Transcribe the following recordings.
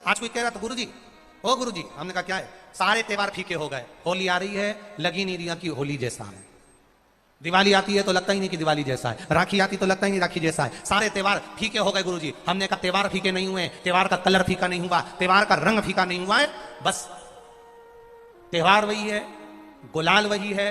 आज कोई कह रहा था गुरुजी, ओ गुरुजी, हमने कहा क्या है? सारे त्योहार फीके हो गए, होली आ रही है, लगी नहीं रही कि होली जैसा है, दिवाली आती है तो लगता ही नहीं कि दिवाली जैसा है, राखी आती तो लगता ही नहीं राखी जैसा है, सारे त्योहार फीके हो गए गुरुजी। हमने कहा त्योहार फीके नहीं हुए, त्योहार का कलर फीका नहीं हुआ, त्योहार का रंग फीका नहीं हुआ है, बस त्योहार वही है, गुलाल वही है,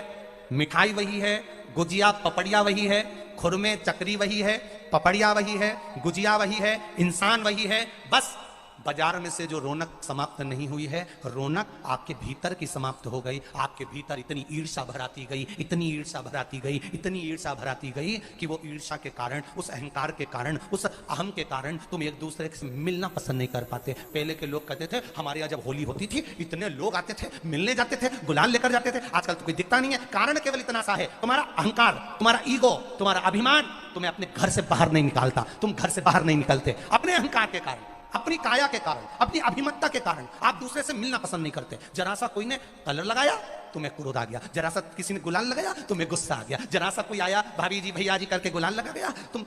मिठाई वही है, गुजिया पपड़िया वही है, खुरमे चकरी वही है, पपड़िया वही है, गुजिया वही है, इंसान वही है। बस बाजार में से जो रौनक समाप्त नहीं हुई है, रौनक आपके भीतर की समाप्त हो गई। आपके भीतर इतनी ईर्ष्या भराती गई, इतनी ईर्ष्या भराती गई, इतनी ईर्ष्या भराती गई कि वो ईर्ष्या के कारण, उस अहंकार के कारण, उस अहम के कारण तुम एक दूसरे से मिलना पसंद नहीं कर पाते। पहले के लोग कहते थे हमारे यहाँ जब होली होती थी इतने लोग आते थे, मिलने जाते थे, गुलाल लेकर जाते थे। आजकल तो कोई दिखता नहीं है। कारण केवल इतना सा है, तुम्हारा अहंकार, तुम्हारा ईगो, तुम्हारा अभिमान तुम्हें अपने घर से बाहर नहीं निकालता। तुम घर से बाहर नहीं निकलते अपने अहंकार के कारण, अपनी काया के कारण, अपनी अभिमतता के कारण। आप दूसरे से मिलना पसंद नहीं करते। जरा सा कोई ने कलर लगाया तुम्हें क्रोध आ गया, जरा सा किसी ने गुलाल लगाया तुम्हें गुस्सा आ गया, जरा सा कोई आया भाभी जी भैया जी करके गुलाल लगा गया, तुम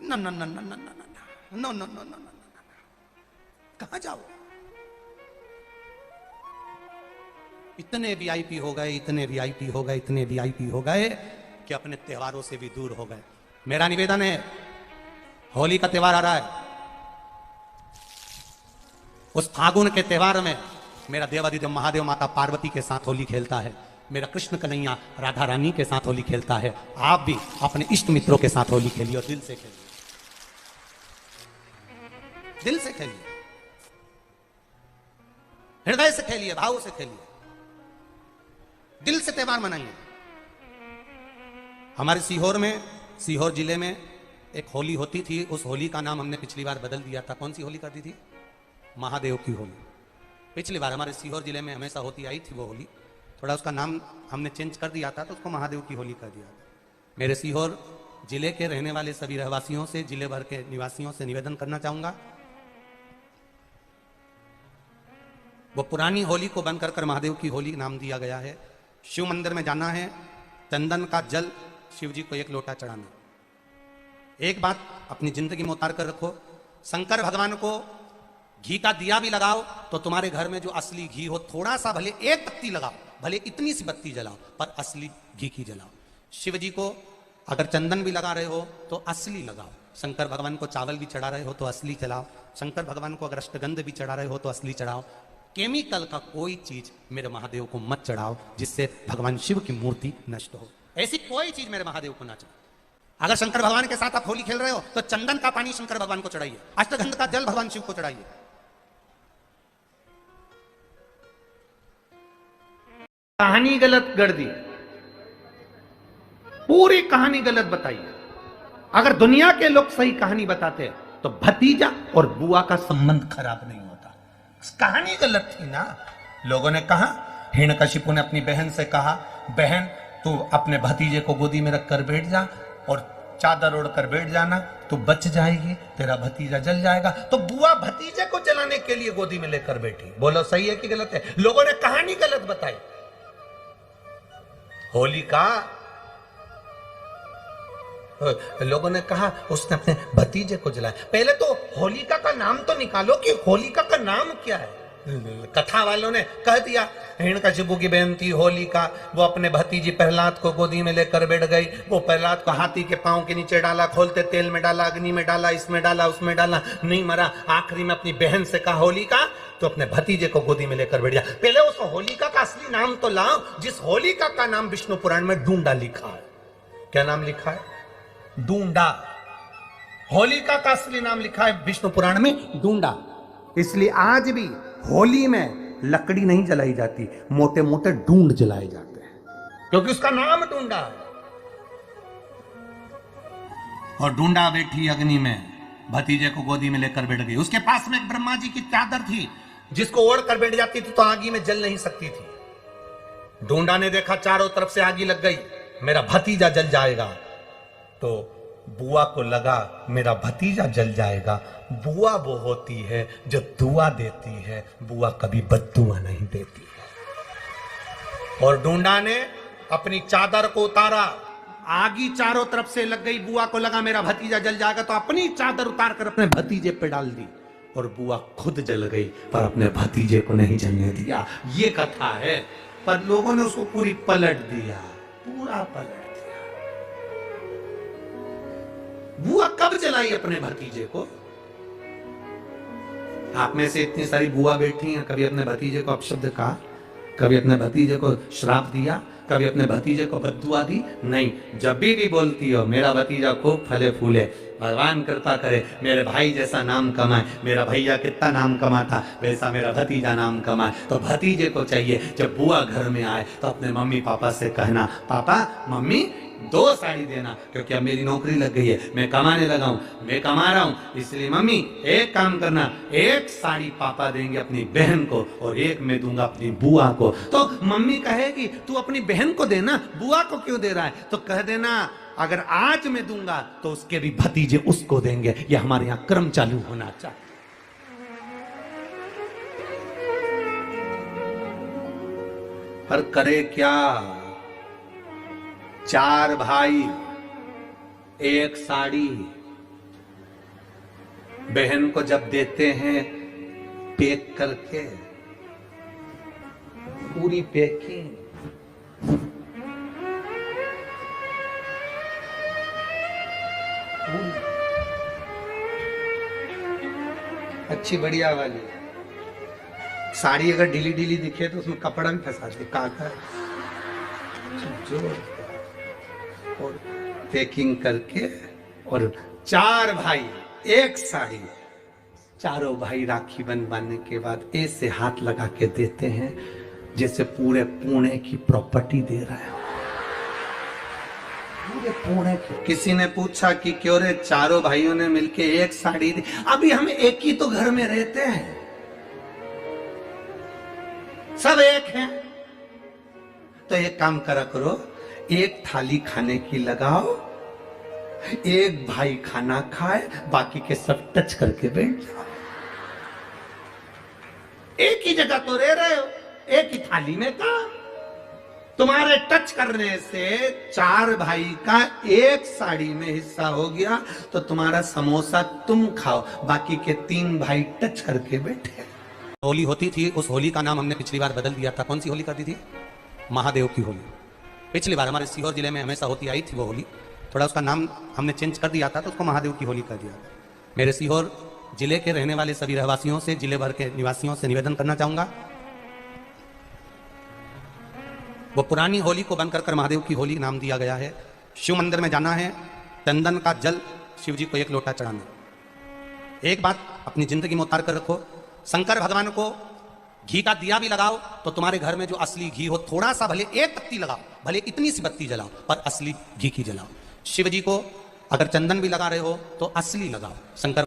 न न न न न न न न न कहां जाओ? इतने वीआईपी हो गए, इतने वीआईपी हो गए, इतने वीआईपी हो गए कि अपने त्योहारों से भी दूर हो गए। मेरा निवेदन है, होली का त्योहार आ रहा है, उस फागुन के त्योहार में मेरा देवाधिदेव महादेव माता पार्वती के साथ होली खेलता है, मेरा कृष्ण कन्हैया राधा रानी के साथ होली खेलता है। आप भी अपने इष्ट मित्रों के साथ होली खेलिए और दिल से खेलिए, दिल से खेलिए, हृदय से खेलिए, भाव से खेलिए, दिल से त्योहार मनाइए। हमारे सीहोर में, सीहोर जिले में एक होली होती थी। उस होली का नाम हमने पिछली बार बदल दिया था। कौन सी होली करती थी? महादेव की होली। पिछली बार हमारे सीहोर जिले में हमेशा होती आई थी वो होली, थोड़ा उसका नाम हमने चेंज कर दिया था तो उसको महादेव की होली कर दिया था। मेरे सीहोर जिले के रहने वाले सभी रहवासियों से, जिले भर के निवासियों से निवेदन करना चाहूंगा, वो पुरानी होली को बंद कर महादेव की होली नाम दिया गया है। शिव मंदिर में जाना है, चंदन का जल शिव जी को एक लोटा चढ़ाना। एक बात अपनी जिंदगी में उतार कर रखो, शंकर भगवान को घी का दिया भी लगाओ तो तुम्हारे घर में जो असली घी हो, थोड़ा सा भले एक बत्ती लगाओ, भले इतनी सी बत्ती जलाओ, पर असली घी की जलाओ। शिव जी को अगर चंदन भी लगा रहे हो तो असली लगाओ। शंकर भगवान को चावल भी चढ़ा रहे हो तो असली चढ़ाओ। शंकर भगवान को अगर अष्टगंध भी चढ़ा रहे हो तो असली चढ़ाओ। केमिकल का कोई चीज मेरे महादेव को मत चढ़ाओ जिससे भगवान शिव की मूर्ति नष्ट हो। ऐसी कोई चीज मेरे महादेव को ना चढ़ाओ। अगर शंकर भगवान के साथ आप होली खेल रहे हो तो चंदन का पानी शंकर भगवान को चढ़ाइए, अष्टगंध का जल भगवान शिव को चढ़ाइए। कहानी गलत गढ़ दी, पूरी कहानी गलत बताई। अगर दुनिया के लोग सही कहानी बताते तो भतीजा और बुआ का संबंध खराब नहीं होता। कहानी गलत थी ना। लोगों ने कहा, हिरण्यकशिपु ने अपनी बहन से कहा, बहन तू अपने भतीजे को गोदी में रखकर बैठ जा और चादर ओढ़कर बैठ जाना, तू बच जाएगी, तेरा भतीजा जल जाएगा। तो बुआ भतीजे को जलाने के लिए गोदी में लेकर बैठी। बोलो सही है कि गलत है? लोगों ने कहानी गलत बताई। होली का लोगों ने कहा उसने अपने भतीजे को जलाया। पहले तो होलिका का नाम तो निकालो कि होलिका का नाम क्या है। कथा वालों ने कह दिया हिरण्यकशिपु की बहन थी होलिका, वो अपने भतीजी प्रहलाद को गोदी में लेकर बैठ गई। वो प्रहलाद को हाथी के पांव के नीचे डाला, खोलते तेल में डाला, अग्नि में डाला, इसमें डाला, उसमें डाला, नहीं मरा। आखिरी में अपनी बहन से कहा होलिका, तो अपने भतीजे को गोदी में लेकर बैठ गया। पहले उस होलिका का असली नाम तो लाओ, जिस होलिका का नाम विष्णु पुराण में ढूंढा लिखा है। क्या नाम लिखा है? ढूंढा। होलिका का असली नाम लिखा है विष्णु पुराण में ढूंढा। इसलिए आज भी होली में लकड़ी नहीं जलाई जाती, मोटे मोटे ढूंढ जलाए जाते हैं, क्योंकि उसका नाम ढूंढा है। और ढूंढा बैठी अग्नि में, भतीजे को गोदी में लेकर बैठ गई। उसके पास में एक ब्रह्मा जी की चादर थी, जिसको ओढ़ कर बैठ जाती थी तो आगी में जल नहीं सकती थी। ढूंढा ने देखा चारों तरफ से आगी लग गई, मेरा भतीजा जल जाएगा। तो बुआ को लगा मेरा भतीजा जल जाएगा। बुआ वो होती है जो दुआ देती है, बुआ कभी बद्दुआ नहीं देती है। और ढूंढा ने अपनी चादर को उतारा, आगी चारों तरफ से लग गई। बुआ को लगा मेरा भतीजा जल जाएगा, तो अपनी चादर उतार कर अपने भतीजे पे डाल दी। और बुआ खुद जल गई पर अपने भतीजे को नहीं जलने दिया। ये कथा है, पर लोगों ने उसको पूरी पलट दिया, पूरा पलट दिया। बुआ कब जलाई अपने भतीजे को? आप में से इतनी सारी बुआ बैठी हैं, कभी अपने भतीजे को अपशब्द कहा? कभी अपने भतीजे को श्राप दिया? कभी अपने भतीजे को बद्दुआ दी? नहीं। जब भी बोलती हो मेरा भतीजा खूब फले फूले, भगवान कृपा करे मेरे भाई जैसा नाम कमाए, मेरा भैया कितना नाम कमाता वैसा मेरा भतीजा नाम कमाए, तो भतीजे को चाहिए जब बुआ घर में आए तो अपने मम्मी पापा से कहना, पापा मम्मी 2 साड़ी देना, क्योंकि अब मेरी नौकरी लग गई है, मैं कमाने लगा हूं, मैं कमा रहा हूं, इसलिए मम्मी एक काम करना, 1 साड़ी पापा देंगे अपनी बहन को और 1 मैं दूंगा अपनी बुआ को। तो मम्मी कहेगी तू अपनी बहन को देना, बुआ को क्यों दे रहा है? तो कह देना अगर आज मैं दूंगा तो उसके भी भतीजे उसको देंगे। ये हमारे यहां क्रम चालू होना चाहिए। पर करे क्या? 4 भाई 1 साड़ी, बहन को जब देते हैं पैक करके, पूरी पैकिंग, अच्छी बढ़िया वाली साड़ी। अगर ढीली ढीली दिखे तो उसमें कपड़ा भी फंसा दे, काका जो, और पैकिंग करके, और 4 भाई 1 साड़ी। चारों भाई राखी बनवाने के बाद ऐसे हाथ लगा के देते हैं जैसे पूरे पुणे की प्रॉपर्टी दे रहा है, पूरे पुणे की। किसी ने पूछा कि क्यों रे चारों भाइयों ने मिलके 1 साड़ी दी? अभी हम एक ही तो घर में रहते हैं, सब एक हैं। तो एक काम करा करो, 1 थाली खाने की लगाओ, 1 भाई खाना खाए, बाकी के सब टच करके बैठ जाओ। एक ही जगह तो रह रहे हो, एक ही थाली में का। तुम्हारे टच करने से 4 भाई का 1 साड़ी में हिस्सा हो गया, तो तुम्हारा समोसा तुम खाओ, बाकी के 3 भाई टच करके बैठे। होली होती थी, उस होली का नाम हमने पिछली बार बदल दिया था। कौन सी होली कर दी थी? महादेव की होली। पिछली बार हमारे सीहोर जिले में हमेशा होती आई थी वो होली, थोड़ा उसका नाम हमने चेंज कर दिया था, तो उसको महादेव की होली कर दिया। मेरे सीहोर जिले के रहने वाले सभी रहवासियों से, जिले भर के निवासियों से निवेदन करना चाहूंगा, वो पुरानी होली को बंद कर महादेव की होली नाम दिया गया है। शिव मंदिर में जाना है, चंदन का जल शिव जी को 1 लोटा चढ़ाना। एक बात अपनी जिंदगी में उतार कर रखो, शंकर भगवान को घी का दिया भी लगाओ तो तुम्हारे घर में जो असली घी हो, थोड़ा सा भले 1 पत्ती लगाओ, भले इतनी सी बत्ती जलाओ, पर असली घी की जलाओ। शिव जी को अगर चंदन भी लगा रहे हो तो असली लगाओ। शंकर